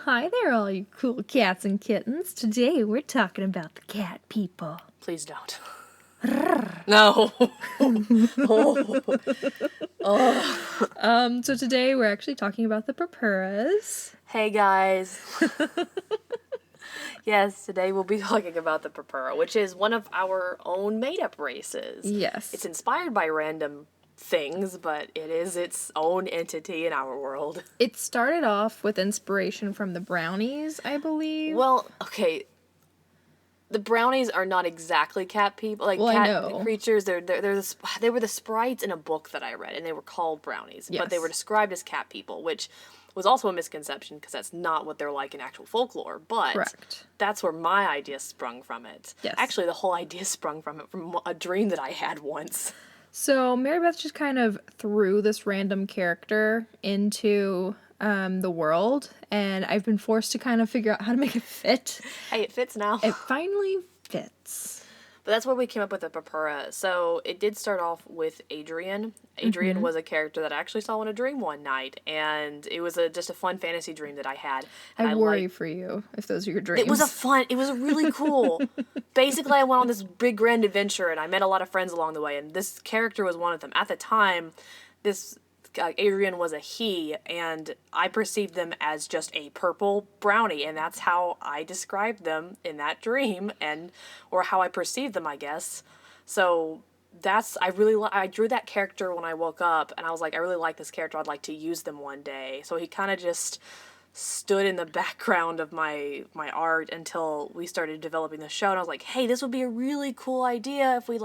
Hi there, all you cool cats and kittens. Today we're talking about the cat people. Please don't. No. So today we're actually talking about the Purpuras. Hey guys. Yes, today we'll be talking about the Purpura, which is one of our own made-up races. Yes. It's inspired by random things, but it is its own entity in our world. It started off with inspiration from the brownies, I believe. Well, okay. The brownies are not exactly cat people, like Well, I cat know. creatures. They were the sprites in a book that I read, and they were called brownies, but they Yes. were described as cat people, which was also a misconception because that's not what they're like in actual folklore. But Correct. that's where my idea sprung from it. Yes. Actually, the whole idea sprung from it from a dream that I had once. So Mary Beth just kind of threw this random character into the world, and I've been forced to kind of figure out how to make it fit. Hey, it fits now. It finally fits. But that's where we came up with the Purpura. So it did start off with Adrian. Adrian was a character that I actually saw in a dream one night, and it was just a fun fantasy dream that I had. And I worry for you if those are your dreams. It was really cool. Basically, I went on this big grand adventure, and I met a lot of friends along the way, and this character was one of them. At the time, this Adrian was a he, and I perceived them as just a purple brownie, and that's how I described them in that dream, or how I perceived them, I guess. So I drew that character when I woke up, and I was like, I really like this character. I'd like to use them one day. So he kind of just stood in the background of my art until we started developing the show, and I was like, hey, this would be a really cool idea if we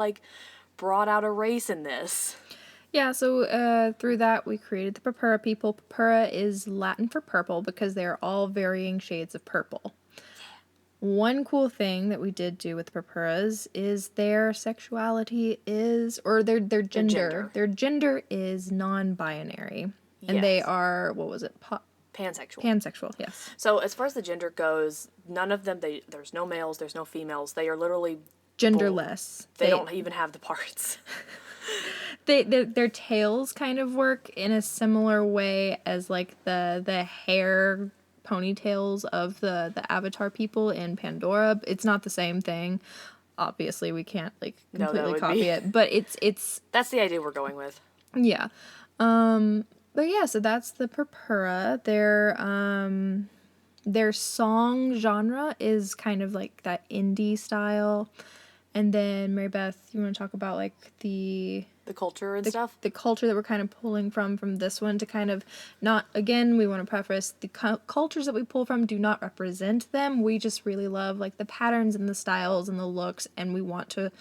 brought out a race in this. Yeah, so through that we created the Purpura people. Purpura is Latin for purple because they are all varying shades of purple. One cool thing that we did do with the Purpuras is their sexuality is, or their gender. Their gender is non-binary. And they Yes. are, what was it? Pansexual. Pansexual, yes. So as far as the gender goes, none of them, there's no males, there's no females. They are literally Genderless. They don't even have the parts. Their tails kind of work in a similar way as like the hair ponytails of the Avatar people in Pandora. It's not the same thing. Obviously, we can't completely copy it, but it's that's the idea we're going with. Yeah. But yeah, so that's the Purpura. Their song genre is kind of like that indie style. And then Mary Beth, you want to talk about like the culture and stuff? The culture that we're kind of pulling from this one to kind of not, again, we want to preface the cultures that we pull from do not represent them. We just really love like the patterns and the styles and the looks, and we want to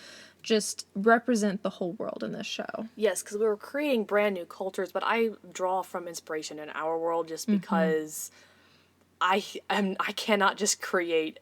just represent the whole world in this show. Yes, because we were creating brand new cultures, but I draw from inspiration in our world just because I cannot just create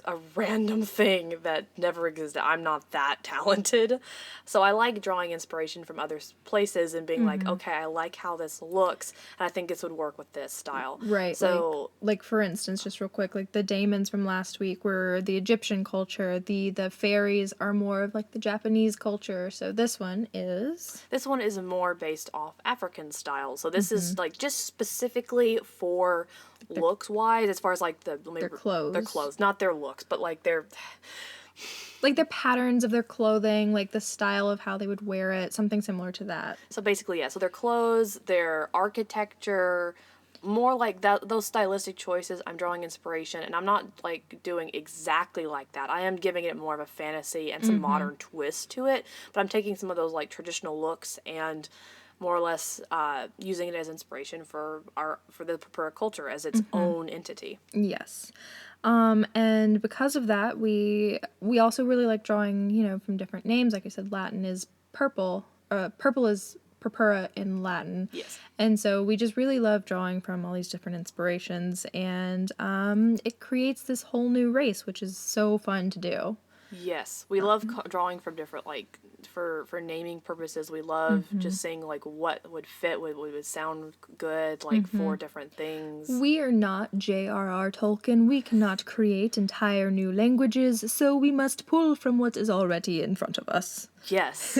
a random thing that never existed. I'm not that talented. So I like drawing inspiration from other places and being like, okay, I like how this looks, and I think this would work with this style. Right. So like for instance, just real quick, like the daemons from last week were the Egyptian culture. The fairies are more of like the Japanese culture. So this one is more based off African style. So this is like just specifically for looks wise, as far as like their clothes. Their clothes, not their looks, but like their patterns of their clothing, like the style of how they would wear it, something similar to that. So basically, yeah. So their clothes, their architecture, more like that. Those stylistic choices. I'm drawing inspiration, and I'm not like doing exactly like that. I am giving it more of a fantasy and some modern twist to it. But I'm taking some of those like traditional looks and more or less using it as inspiration for the Purpura culture as its own entity. Yes. And because of that, we also really like drawing, from different names. Like I said, Latin is purple. Purple is Purpura in Latin. Yes. And so we just really love drawing from all these different inspirations, and it creates this whole new race, which is so fun to do. Yes, we love drawing from different, like, for naming purposes. We love just saying, like, what would fit, what would sound good, like, for different things. We are not J.R.R. Tolkien. We cannot create entire new languages, so we must pull from what is already in front of us. Yes.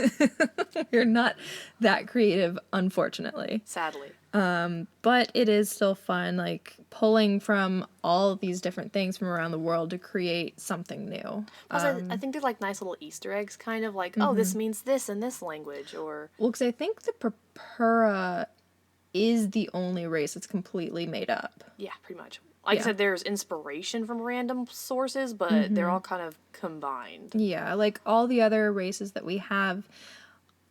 We're not that creative, unfortunately. Sadly. But it is still fun, like pulling from all of these different things from around the world to create something new. Plus, I think they're like nice little Easter eggs, kind of like, oh, this means this in this language, or Well, because I think the Purpura is the only race that's completely made up. yeah, pretty much. Like I Yeah. said, there's inspiration from random sources, but they're all kind of combined. Yeah, like all the other races that we have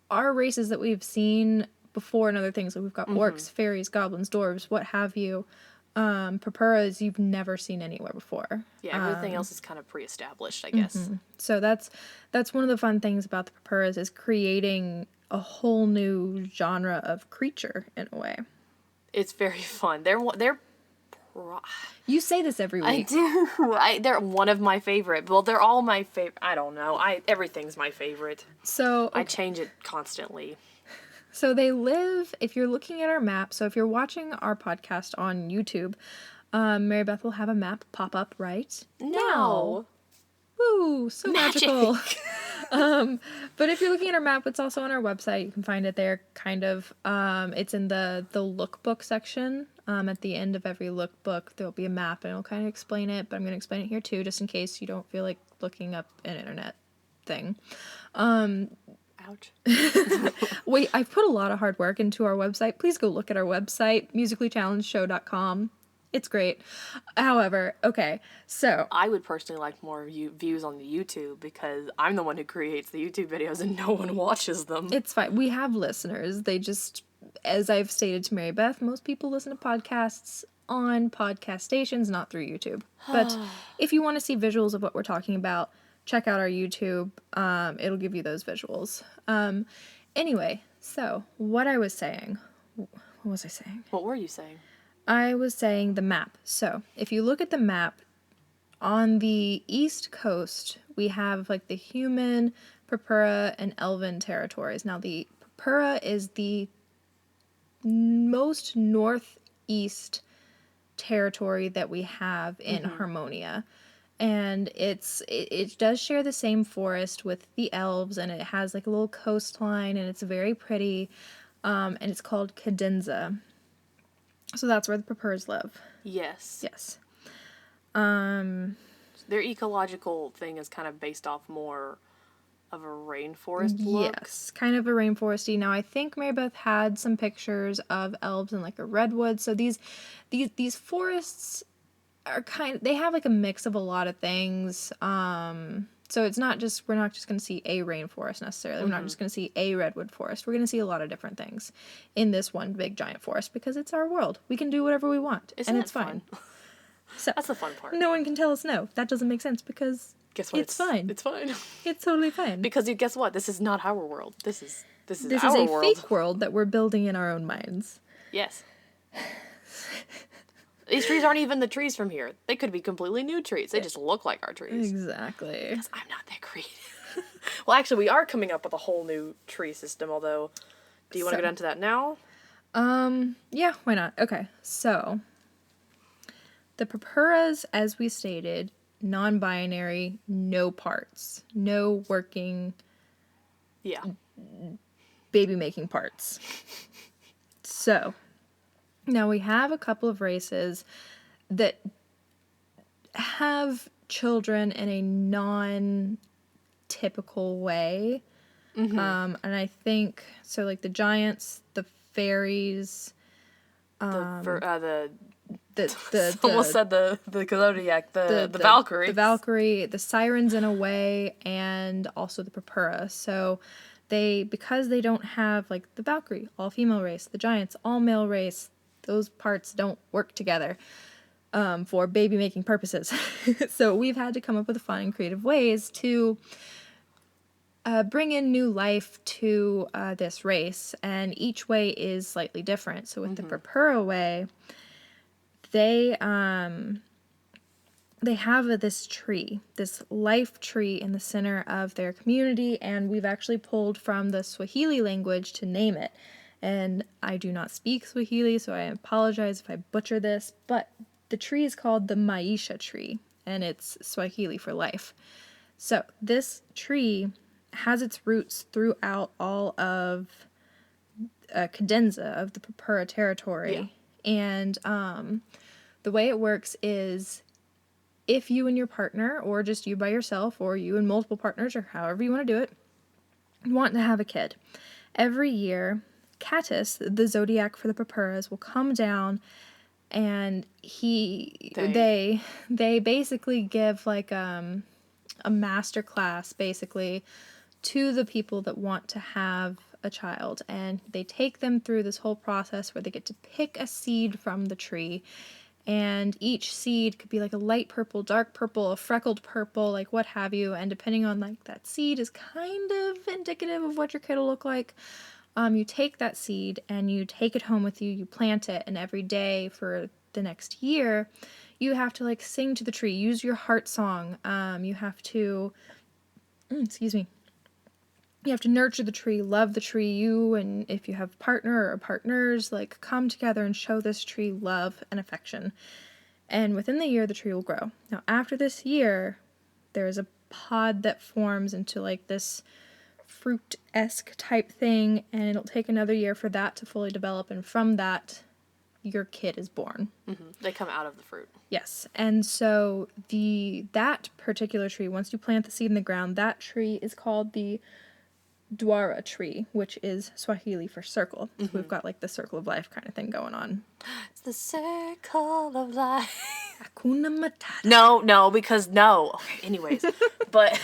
are races that we've seen before and other things. Like we've got orcs, fairies, goblins, dwarves, what have you. Purpuras you've never seen anywhere before. Yeah, everything else is kind of pre-established, I guess. So that's one of the fun things about the Purpuras is creating a whole new genre of creature in a way. It's very fun. Pro- You say this every I week. do. They're one of my favorite. Well, they're all my favorite. I don't know. Everything's my favorite. So I change it constantly. So they live, if you're looking at our map, so if you're watching our podcast on YouTube, Mary Beth will have a map pop up right now. Woo, so magical. But if you're looking at our map, it's also on our website. You can find it there, kind of. It's in the lookbook section. At the end of every lookbook, there'll be a map, and it'll kind of explain it, but I'm going to explain it here too, just in case you don't feel like looking up an internet thing. Ouch. Wait, I've put a lot of hard work into our website. Please go look at our website, musicallychallengedshow.com. It's great. However, okay, so I would personally like more views on the YouTube because I'm the one who creates the YouTube videos and no one watches them. it's fine. We have listeners. They just, as I've stated to Mary Beth, most people listen to podcasts on podcast stations, not through YouTube. But if you want to see visuals of what we're talking about, check out our YouTube. It'll give you those visuals. Anyway, so what I was saying, what was I saying? What were you saying? I was saying the map. So if you look at the map, on the east coast, we have like the human, Purpura, and Elven territories. Now the Purpura is the most northeast territory that we have in Harmonia. And it does share the same forest with the elves, and it has like a little coastline, and it's very pretty. And it's called Cadenza. So that's where the Purpuras live. Yes. Yes. Their ecological thing is kind of based off more of a rainforest look. Yes, kind of a rainforesty. Now I think Mary Beth had some pictures of elves in like a redwood. So these forests are they have like a mix of a lot of things. So it's not just, we're not just going to see a rainforest necessarily. We're not just going to see a redwood forest. We're going to see a lot of different things in this one big giant forest because it's our world. We can do whatever we want, Isn't and it it's fine. fun? So That's the fun part. no one can tell us no. That doesn't make sense because Guess what? it's fine. It's fine. It's totally fine. Because guess what? This is not our world. This is This our is a world. fake world that we're building in our own minds. Yes. These trees aren't even the trees from here. They could be completely new trees. They just look like our trees. Exactly. I'm not that creative. Well, actually, we are coming up with a whole new tree system, although, do you want to So- go down to that now? Yeah, why not? Okay, so the Purpuras, as we stated, non-binary, no parts, no working Yeah. baby-making parts. So now we have a couple of races that have children in a non-typical way. And I think, so like the giants, the fairies, The the almost said the Zodiac, the Valkyrie. the Valkyrie, the sirens in a way, and also the Purpura. So because they don't have like the Valkyrie, all female race, the giants, all male race, those parts don't work together for baby making purposes. So we've had to come up with fun and creative ways to bring in new life to this race, and each way is slightly different. So with the Purpura way, they have this tree, this life tree in the center of their community, and we've actually pulled from the Swahili language to name it. And I do not speak Swahili, so I apologize if I butcher this, but the tree is called the Maisha tree, and it's Swahili for life. So this tree has its roots throughout all of a cadenza of the Purpura territory. And the way it works is if you and your partner, or just you by yourself, or you and multiple partners, or however you want to do it, want to have a kid, every year, Catus, the zodiac for the Purpuras, will come down and they basically give like a master class basically to the people that want to have a child, and they take them through this whole process where they get to pick a seed from the tree, and each seed could be like a light purple, dark purple, a freckled purple, like what have you, and depending on like that seed is kind of indicative of what your kid will look like. You take that seed and you take it home with you, you plant it, and every day for the next year, you have to like sing to the tree, use your heart song. You have to, excuse me, you have to nurture the tree, love the tree, you and if you have a partner or partners, like come together and show this tree love and affection. And within the year, the tree will grow. Now, after this year, there's a pod that forms into like this fruit-esque type thing, and it'll take another year for that to fully develop, and from that, your kid is born. They come out of the fruit. Yes, and so that particular tree, once you plant the seed in the ground, that tree is called the Dwara tree, which is Swahili for circle. So we've got like the circle of life kind of thing going on. It's the circle of life. Hakuna Matata. No, because no. Okay, anyways, but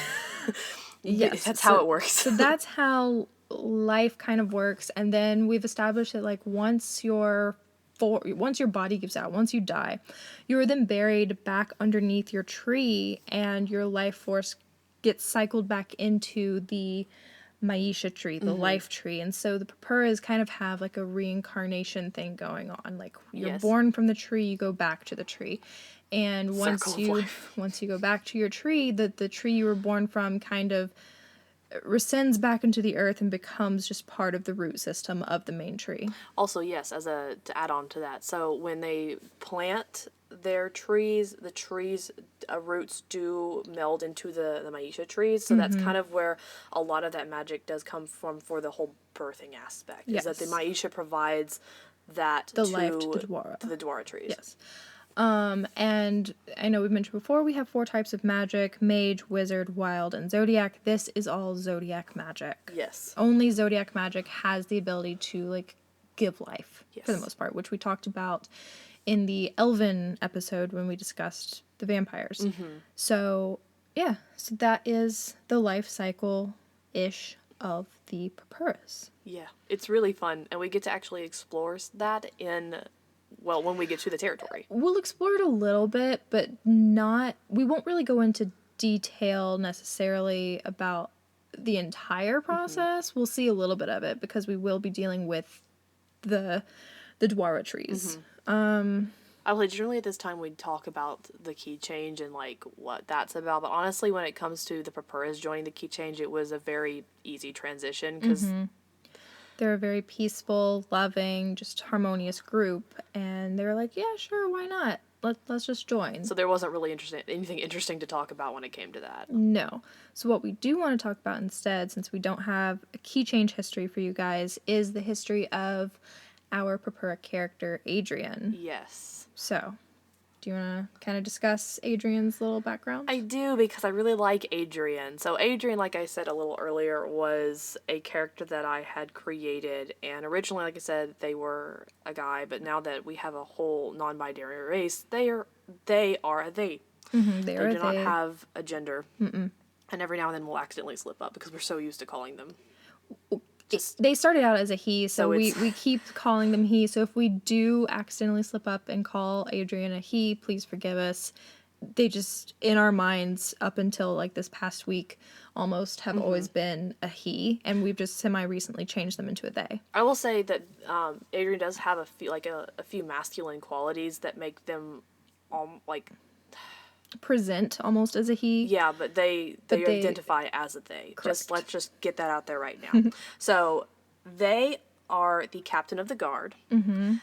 Yes, that's how it works. So that's how life kind of works, and then we've established that like once your body gives out, once you die, you are then buried back underneath your tree, and your life force gets cycled back into the Maisha tree, the life tree. And so the Purpuras kind of have like a reincarnation thing going on. Like you're born from the tree, you go back to the tree. And once you go back to your tree, the tree you were born from kind of rescinds back into the earth and becomes just part of the root system of the main tree. Also, yes, to add on to that, so when they plant their trees, the trees' roots do meld into the Maisha trees, so that's kind of where a lot of that magic does come from for the whole birthing aspect. Is that the Maisha provides that life to the Dwara. To the Dwara trees. Yes. And I know we've mentioned before, we have 4 types of magic: mage, wizard, wild, and zodiac. This is all zodiac magic. Yes. Only zodiac magic has the ability to, like, give life, for the most part, which we talked about in the Elven episode when we discussed the vampires. So, yeah. So that is the life cycle-ish of the Purpuras. Yeah. It's really fun, and we get to actually explore that when we get to the territory. We'll explore it a little bit, but we won't really go into detail necessarily about the entire process. We'll see a little bit of it because we will be dealing with the Dwara trees. I would generally at this time we'd talk about the key change and like what that's about, but honestly when it comes to the Purpuras joining the key change, it was a very easy transition because they're a very peaceful, loving, just harmonious group, and they were like, yeah, sure, why not? Let's just join. So there wasn't really anything interesting to talk about when it came to that. No. So what we do want to talk about instead, since we don't have a key change history for you guys, is the history of our Purpura character, Adrian. Yes. So, do you want to kind of discuss Adrian's little background? I do, because I really like Adrian. So Adrian, like I said a little earlier, was a character that I had created, and originally, like I said, they were a guy, but now that we have a whole non-binary race, they are a they. They do not have a gender. And every now and then we'll accidentally slip up because we're so used to calling them. They started out as a he, so we keep calling them he. So if we do accidentally slip up and call Adrian a he, please forgive us. They just, in our minds, up until like this past week, almost have always been a he, and we've just semi-recently changed them into a they. I will say that Adrian does have a few masculine qualities that make them present almost as a he. Yeah, but they identify as a they. Correct. Let's just get that out there right now. So they are the captain of the guard. Captain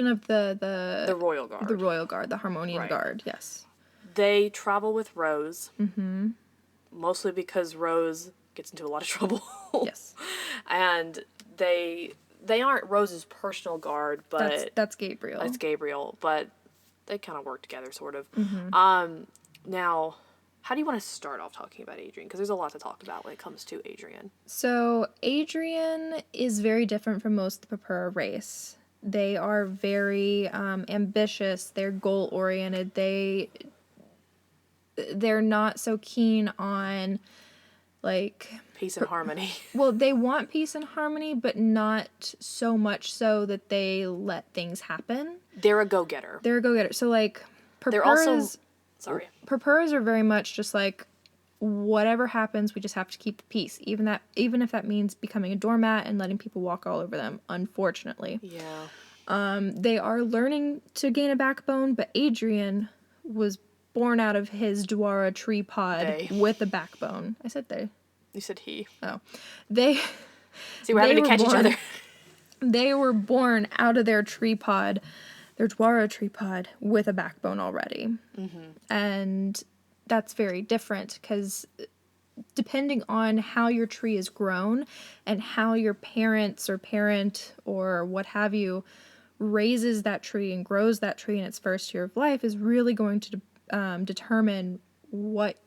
of the royal guard. The royal guard, the Harmonian Guard, yes. They travel with Rose. Mostly because Rose gets into a lot of trouble. Yes. And they they aren't Rose's personal guard, but That's Gabriel. it's Gabriel, but they kind of work together, sort of. Now, how do you want to start off talking about Adrian? Because there's a lot to talk about when it comes to Adrian. So Adrian is very different from most of the Purpura race. They are very ambitious. They're goal oriented. They're not so keen on like Peace and harmony. well, they want peace and harmony, but not so much so that they let things happen. They're a go-getter. They're a go-getter. So like They're also... Purpuras, Sorry. Purpuras are very much just like whatever happens, we just have to keep the peace, even if that means becoming a doormat and letting people walk all over them. Unfortunately, Yeah. they are learning to gain a backbone, but Adrian was born out of his Dwara tree pod They. with a backbone. I said they. You said he. Oh, they. See, we're having They to were catch each born- other. They were born out of their tree pod, their Dwara tree pod, with a backbone already. And that's very different because depending on how your tree is grown and how your parents or parent or what have you raises that tree and grows that tree in its first year of life is really going to determine what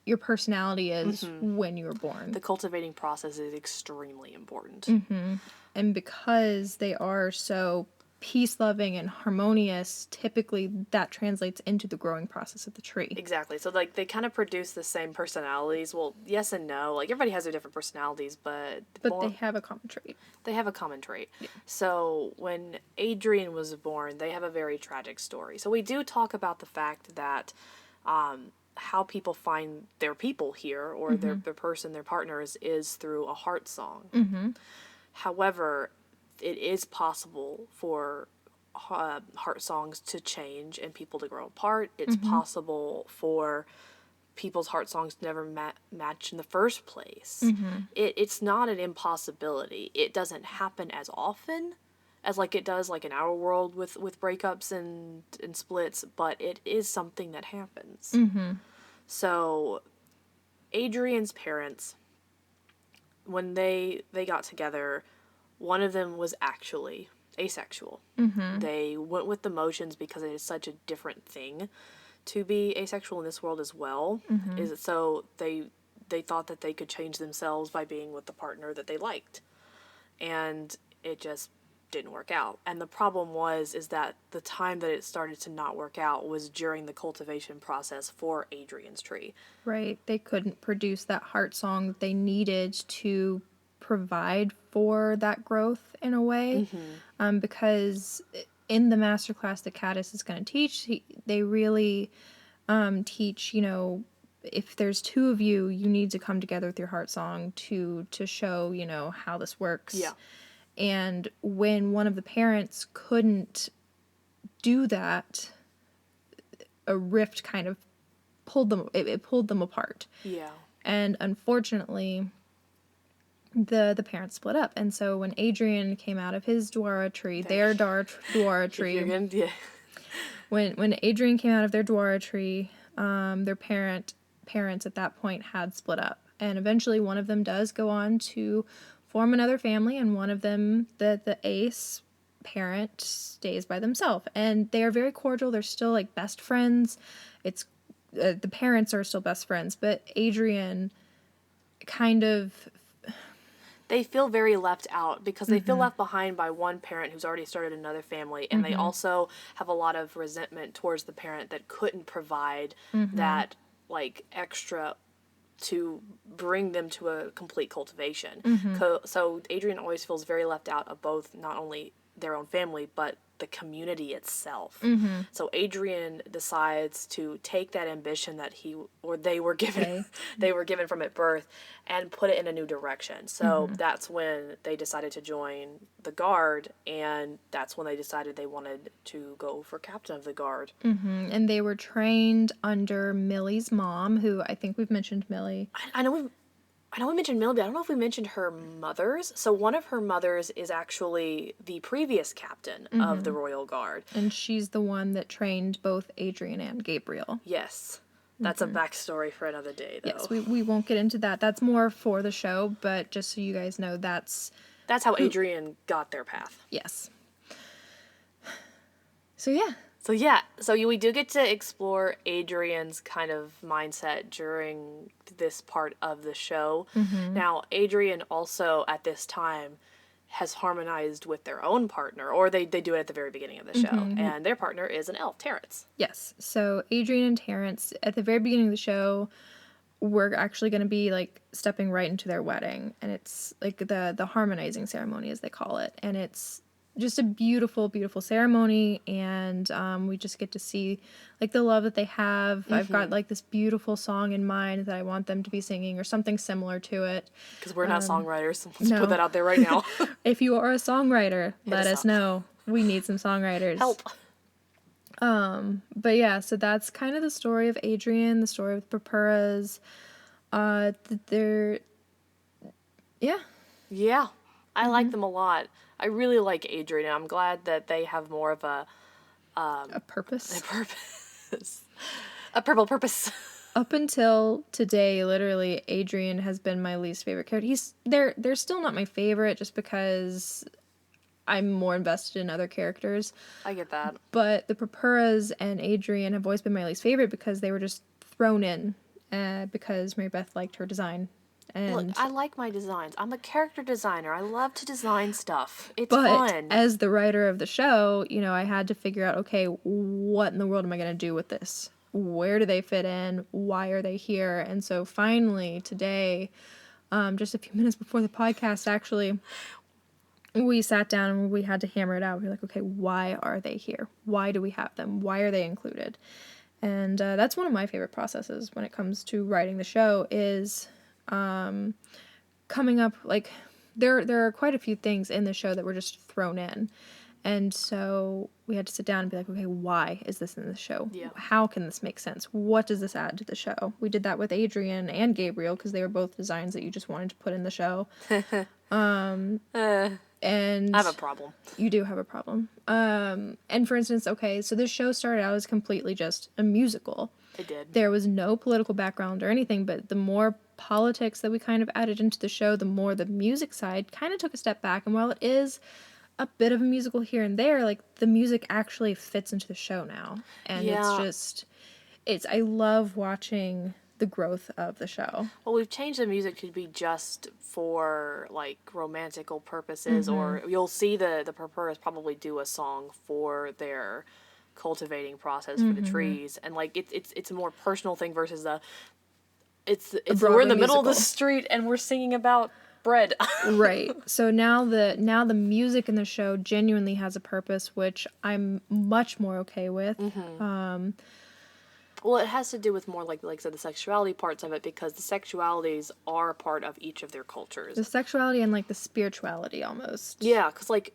your personality is when you were born. The cultivating process is extremely important. And because they are so peace-loving and harmonious, typically that translates into the growing process of the tree. Exactly. So, like, they kind of produce the same personalities. Well, yes and no. Like, everybody has their different personalities, but... But they have a common trait. They have a common trait. So, when Adrian was born, they have a very tragic story. So, we do talk about the fact that how people find their people here, or their person, their partners, is through a heart song. However, it is possible for heart songs to change and people to grow apart. It's possible for people's heart songs to never match in the first place. It's not an impossibility. It doesn't happen as often as like it does like in our world with breakups and splits, but it is something that happens. So Adrian's parents, when they got together, one of them was actually asexual. They went with the motions because it is such a different thing to be asexual in this world as well. Is it so they thought that they could change themselves by being with the partner that they liked, and it just didn't work out. And the problem is that the time that it started to not work out was during the cultivation process for Adrian's tree. Right. They couldn't produce that heart song that they needed to provide for that growth in a way. Because in the masterclass that Caddis is going to teach, they really teach, if there's two of you, you need to come together with your heart song to show, how this works. Yeah. And when one of the parents couldn't do that, a rift kind of pulled them apart. Yeah. And unfortunately, the parents split up. And so when Adrian came out of his Dwara tree, Dwara tree, Yeah. when Adrian came out of their Dwara tree, their parents at that point had split up. And eventually one of them does go on to form another family, and one of them, the ace parent, stays by themselves. And they are very cordial. They're still like best friends. It's the parents are still best friends, but Adrian kind of... They feel very left out because they feel left behind by one parent who's already started another family, and they also have a lot of resentment towards the parent that couldn't provide that like extra to bring them to a complete cultivation. So Adrian always feels very left out of both, not only their own family, but the community itself. So Adrian decides to take that ambition that they were given from at birth and put it in a new direction. So that's when they decided to join the Guard, and that's when they decided they wanted to go for captain of the Guard. And they were trained under Millie's mom, who I think we've mentioned Millie. I know we mentioned Millie, but I don't know if we mentioned her mothers. So one of her mothers is actually the previous captain of the Royal Guard. And she's the one that trained both Adrian and Gabriel. Yes. That's a backstory for another day, though. Yes, we won't get into that. That's more for the show, but just so you guys know, that's That's how Adrian got their path. Yes. So yeah. We do get to explore Adrian's kind of mindset during this part of the show. Now, Adrian also at this time has harmonized with their own partner, or they do it at the very beginning of the show, and their partner is an elf, Terrence. Yes. So Adrian and Terrence, at the very beginning of the show, we're actually going to be like stepping right into their wedding, and it's like the harmonizing ceremony, as they call it, and it's just a beautiful, beautiful ceremony, and we just get to see like the love that they have. I've got like this beautiful song in mind that I want them to be singing, or something similar to it. Because we're not songwriters. Let's no. put that out there right now. If you are a songwriter, let us us up. know. We need some songwriters. Help. But yeah, so that's kind of the story of Adrian, the story of the Purpuras. They're, yeah. Yeah, I like them a lot. I really like Adrian, and I'm glad that they have more of a Purpose. purpose. A purple purpose. Up until today, literally, Adrian has been my least favorite character. They're still not my favorite, just because I'm more invested in other characters. I get that. But the Purpuras and Adrian have always been my least favorite because they were just thrown in because Mary Beth liked her design. And Look, I like my designs. I'm a character designer. I love to design stuff. It's but fun. as the writer of the show, I had to figure out, okay, what in the world am I going to do with this? Where do they fit in? Why are they here? And so finally today, just a few minutes before the podcast, actually, we sat down and we had to hammer it out. We were like, okay, why are they here? Why do we have them? Why are they included? And that's one of my favorite processes when it comes to writing the show is coming up, like, there are quite a few things in the show that were just thrown in. And so we had to sit down and be like, okay, why is this in the show? Yeah. How can this make sense? What does this add to the show? We did that with Adrian and Gabriel because they were both designs that you just wanted to put in the show. And I have a problem. you do have a problem. And for instance, okay, so this show started out as completely just a musical. It did. There was no political background or anything, but the more politics that we kind of added into the show, the more the music side kind of took a step back. And while it is a bit of a musical here and there, like, the music actually fits into the show now. And Yeah. I love watching the growth of the show. Well, we've changed the music to be just for, like, romantical purposes, or you'll see the Purpuras probably do a song for their cultivating process for the trees, and, like, it's a more personal thing versus it's we're in the middle of the musical. street and we're singing about bread. Right. So now the music in the show genuinely has a purpose, which I'm much more okay with. Well, it has to do with more, like I said, the sexuality parts of it, because the sexualities are a part of each of their cultures. The sexuality and, like, the spirituality almost. Yeah, because, like,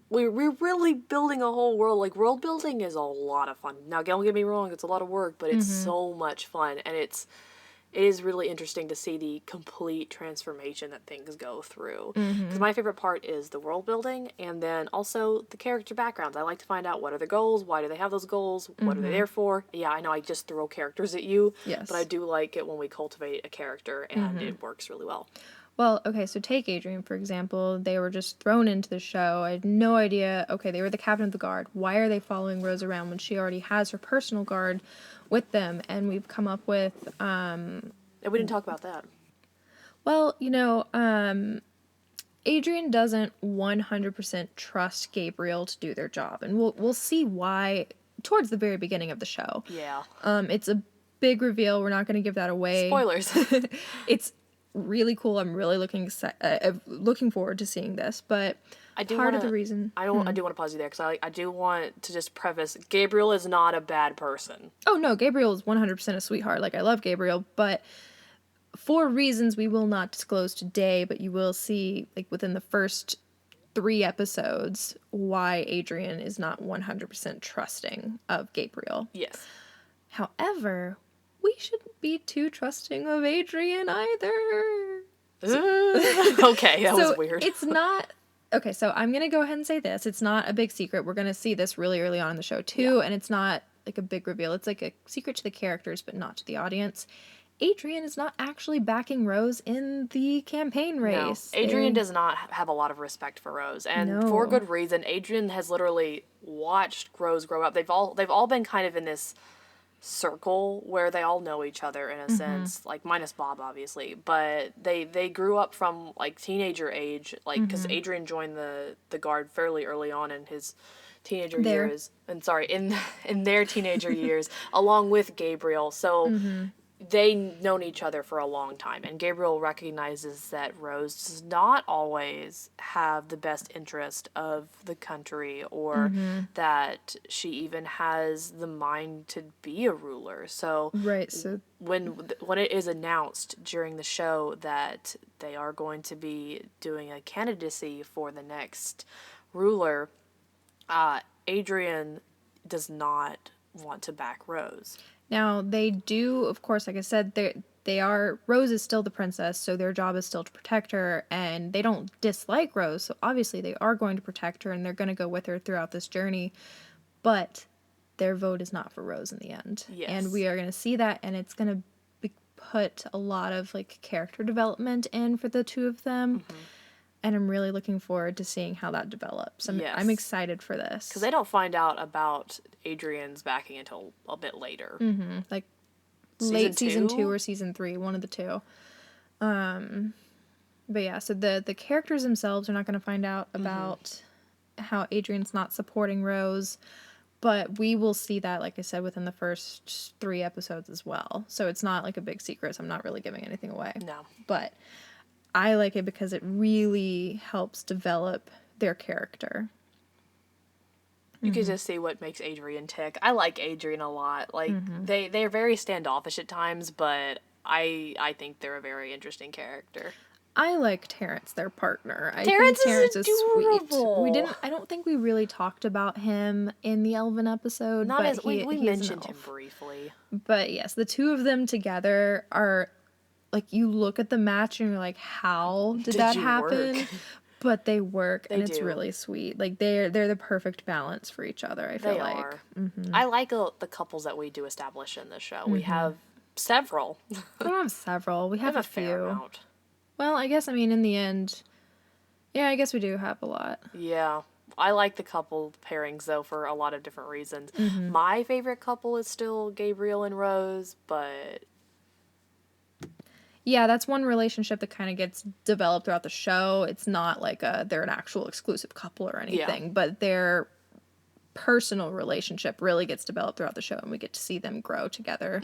we're really building a whole world. Like, world building is a lot of fun. Now, don't get me wrong, it's a lot of work, but it's so much fun, and it is really interesting to see the complete transformation that things go through. Because my favorite part is the world building, and then also the character backgrounds. I like to find out, what are their goals, why do they have those goals, what are they there for. Yeah, I know I just throw characters at you, Yes. but I do like it when we cultivate a character, and it works really well. Well, okay, so take Adrian, for example. They were just thrown into the show. I had no idea. Okay, they were the captain of the guard. Why are they following Rose around when she already has her personal guard with them? And we've come up with, And we didn't talk about that. well, Adrian doesn't 100% trust Gabriel to do their job. And we'll see why towards the very beginning of the show. Yeah. It's a big reveal. We're not going to give that away. Spoilers. It's really cool. I'm really looking forward to seeing this. But I do part wanna, of the reason. I do want to pause you there, because I do want to just preface, Gabriel is not a bad person. Oh no, Gabriel is 100% a sweetheart. Like, I love Gabriel, but for reasons we will not disclose today, but you will see, like, within the first 3 episodes, why Adrian is not 100% trusting of Gabriel. Yes. However, we shouldn't be too trusting of Adrian either. Okay, that was weird. It's not. Okay, so I'm going to go ahead and say this. It's not a big secret. We're going to see this really early on in the show, too, and it's not, like, a big reveal. It's, like, a secret to the characters, but not to the audience. Adrian is not actually backing Rose in the campaign No, race. Adrian does not have a lot of respect for Rose, and for No. good reason. Adrian has literally watched Rose grow up. They've all been kind of in this circle where they all know each other in a sense, like minus Bob obviously, but they grew up from like teenager age, like because Adrian joined the guard fairly early on in his teenager There. years, and sorry, in their teenager years, along with Gabriel. So they've known each other for a long time, and Gabriel recognizes that Rose does not always have the best interest of the country, or that she even has the mind to be a ruler. So Right, so when it is announced during the show that they are going to be doing a candidacy for the next ruler, Adrian does not want to back Rose. now they do, of course, like I said, they are Rose is still the princess, so their job is still to protect her, and they don't dislike Rose, so obviously they are going to protect her and they're going to go with her throughout this journey. But their vote is not for Rose in the end. Yes. And we are going to see that, and it's going to put a lot of like character development in for the two of them. And I'm really looking forward to seeing how that develops. I'm Yes. excited for this. Because they don't find out about Adrian's backing until a bit later. Like Season late season 2 2? or season 3, one of the two. But yeah, so the characters themselves are not going to find out about how Adrian's not supporting Rose, but we will see that, like I said, within the first 3 episodes as well. So it's not like a big secret, so I'm not really giving anything away. No. But I like it because it really helps develop their character. You can just see what makes Adrian tick. I like Adrian a lot. Like they're very standoffish at times, but I think they're a very interesting character. I like Terrence, their partner. I Terrence think is Terrence is sweet. adorable. I don't think we really talked about him in the Elven episode. Not but as we he's an mentioned him elf. briefly. But yes, the two of them together are like, you look at the match and you're like, how did that you happen? work? But they work, and it's do. really sweet. Like they're the perfect balance for each other. I feel They like. are. I like the couples that we do establish in the show. We have several. We don't have several. We have a a fair few. amount. Well, I guess in the end, yeah, I guess we do have a lot. Yeah. I like the couple pairings though for a lot of different reasons. My favorite couple is still Gabriel and Rose, but Yeah, that's one relationship that kind of gets developed throughout the show. It's not like they're an actual exclusive couple or anything, but their personal relationship really gets developed throughout the show, and we get to see them grow together,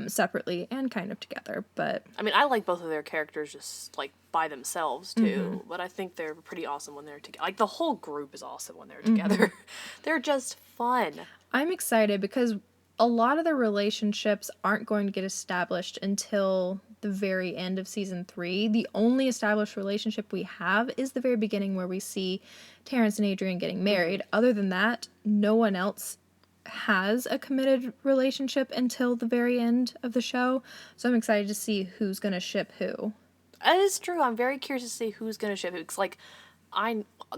separately and kind of together. But I mean, I like both of their characters just like by themselves too, but I think they're pretty awesome when they're together. Like the whole group is awesome when they're together. They're just fun. I'm excited because a lot of the relationships aren't going to get established until the very end of season 3. The only established relationship we have is the very beginning, where we see Terrence and Adrian getting married. Other than that, no one else has a committed relationship until the very end of the show. So I'm excited to see who's going to ship who. That is true. I'm very curious to see who's gonna ship who. Cause like,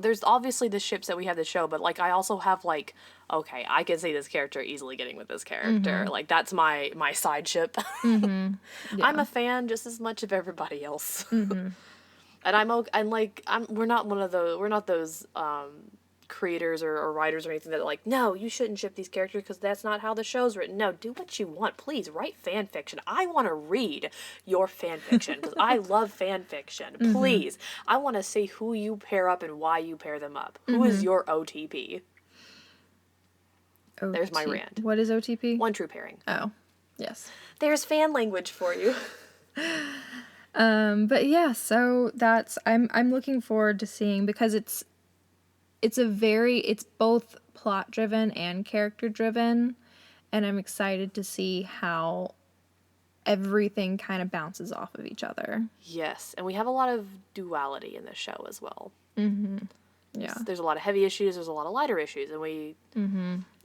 there's obviously the ships that we have the show, but like I also have like, okay, I can see this character easily getting with this character. Like that's my side ship. I'm a fan just as much of everybody else. And I'm okay, and like we're not those creators or writers or anything that are like, no, you shouldn't ship these characters because that's not how the show's written. No, do what you want. Please write fan fiction. I want to read your fan fiction because I love fan fiction. Please, I want to see who you pair up and why you pair them up. Who is your OTP? There's my rant. What is OTP? One true pairing. Oh, yes. There's fan language for you. But yeah, so that's I'm looking forward to seeing, because it's both plot driven and character driven, and I'm excited to see how everything kind of bounces off of each other. Yes, and we have a lot of duality in the show as well. Yeah. There's a lot of heavy issues, there's a lot of lighter issues, and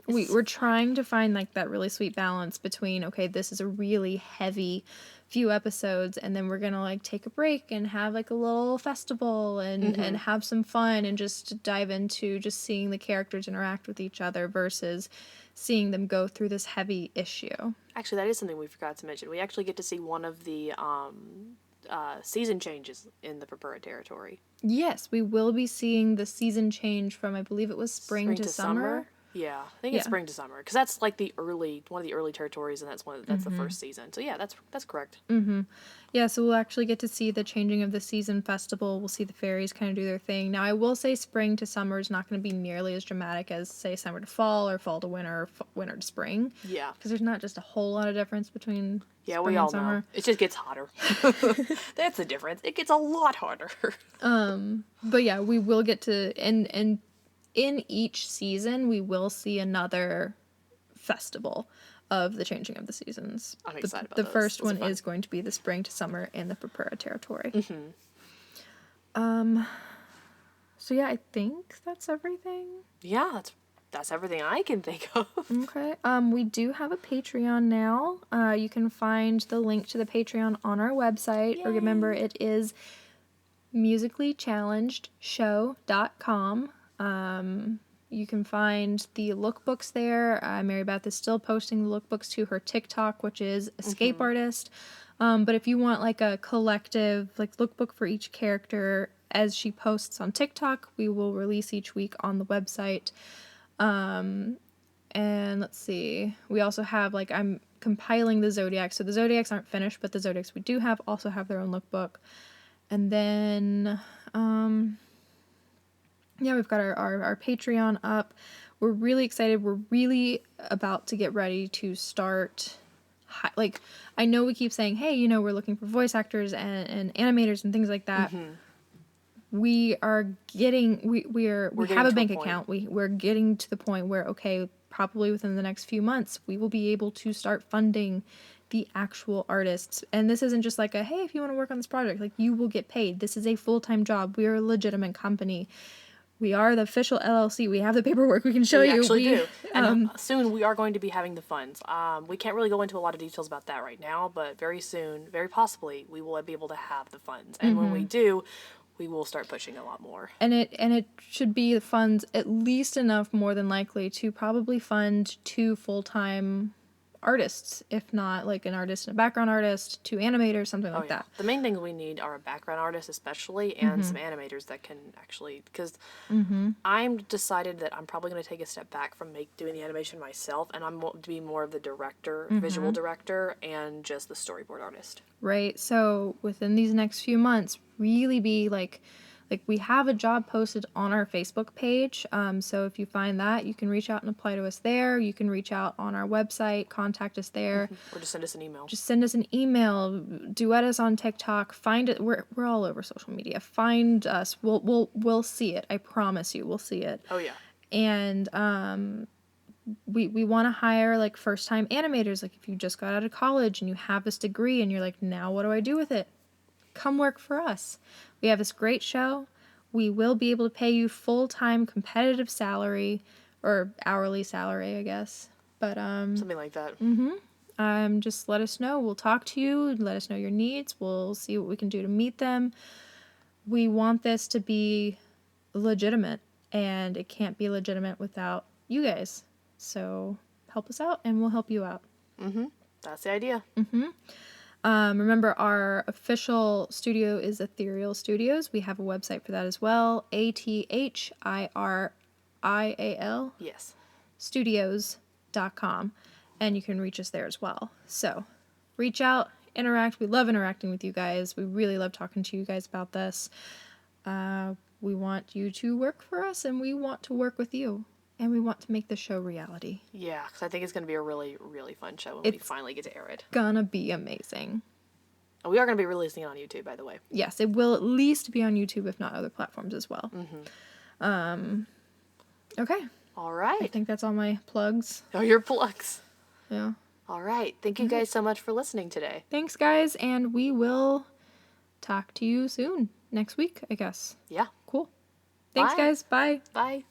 We're trying to find like that really sweet balance between, okay, this is a really heavy few episodes, and then we're gonna like take a break and have like a little festival and have some fun and just dive into just seeing the characters interact with each other versus seeing them go through this heavy issue. Actually, that is something we forgot to mention. We actually get to see one of the season changes in the Purpura territory. Yes, we will be seeing the season change from, I believe it was spring to summer. Yeah, I think it's Yeah. spring to summer because that's like one of the early territories, and that's the first season. So yeah, that's correct. Yeah, so we'll actually get to see the changing of the season festival. We'll see the fairies kind of do their thing. Now, I will say spring to summer is not going to be nearly as dramatic as, say, summer to fall or fall to winter or winter to spring. Yeah, Because there's not just a whole lot of difference between yeah, spring we all and summer. know it just gets hotter. That's the difference. It gets a lot hotter. But yeah, we will get to, and in each season, we will see another festival of the changing of the seasons. I'm excited about the those. first Those are one fun. is going to be the spring to summer in the Purpura territory. So yeah, I think that's everything. Yeah, that's everything I can think of. Okay. We do have a Patreon now. You can find the link to the Patreon on our website. Or remember, it is musicallychallengedshow.com. You can find the lookbooks there. Mary Beth is still posting the lookbooks to her TikTok, which is Escape Artist. But if you want like a collective like lookbook for each character as she posts on TikTok, we will release each week on the website. And let's see, we also have like I'm compiling the Zodiacs. So the Zodiacs aren't finished, but the Zodiacs we do have also have their own lookbook. And then yeah, we've got our Patreon up. We're really excited. We're really about to get ready to start. Like, I know we keep saying, hey, we're looking for voice actors and animators and things like that. We are getting, we have getting a to a bank point. account. We're getting to the point where, okay, probably within the next few months, we will be able to start funding the actual artists. And this isn't just like a, hey, if you want to work on this project, like you will get paid. This is a full-time job. We are a legitimate company. We are the official LLC. We have the paperwork. We can show We you. actually do. And soon we are going to be having the funds. We can't really go into a lot of details about that right now, but very soon, very possibly, we will be able to have the funds. And when we do, we will start pushing a lot more. And it should be the funds at least enough, more than likely, to probably fund 2 full-time artists, if not like an artist and a background artist, 2 animators, something like that. The main things we need are a background artist, especially, and some animators that can actually, because I'm decided that I'm probably going to take a step back from doing the animation myself, and I'm to be more of the director, visual director, and just the storyboard artist. Right. So within these next few months, really be like we have a job posted on our Facebook page. So if you find that, you can reach out and apply to us there. You can reach out on our website, contact us there. Or just send us an email. Just send us an email, duet us on TikTok, find it. We're all over social media. Find us. We'll see it. I promise you, we'll see it. Oh, yeah. And we want to hire like first time animators. Like if you just got out of college and you have this degree and you're like, now what do I do with it? Come work for us. We have this great show. We will be able to pay you full-time competitive salary or hourly salary, I guess. But Something like that. just let us know. We'll talk to you. Let us know your needs. We'll see what we can do to meet them. We want this to be legitimate, and it can't be legitimate without you guys. So help us out, and we'll help you out. That's the idea. Remember, our official studio is Ethereal Studios. We have a website for that as well. ATHIRIAL Yes. studios.com. And you can reach us there as well. So reach out, interact. We love interacting with you guys. We really love talking to you guys about this. We want you to work for us, and we want to work with you. And we want to make the show reality. Yeah, because I think it's going to be a really, really fun show when we finally get to air it. Gonna be amazing. And we are going to be releasing it on YouTube, by the way. Yes, it will at least be on YouTube, if not other platforms as well. Okay. All right. I think that's all my plugs. Oh, your plugs. Yeah. All right. Thank you guys so much for listening today. Thanks, guys, and we will talk to you soon. Next week, I guess. Yeah. Cool. Thanks, Bye. guys. Bye. Bye.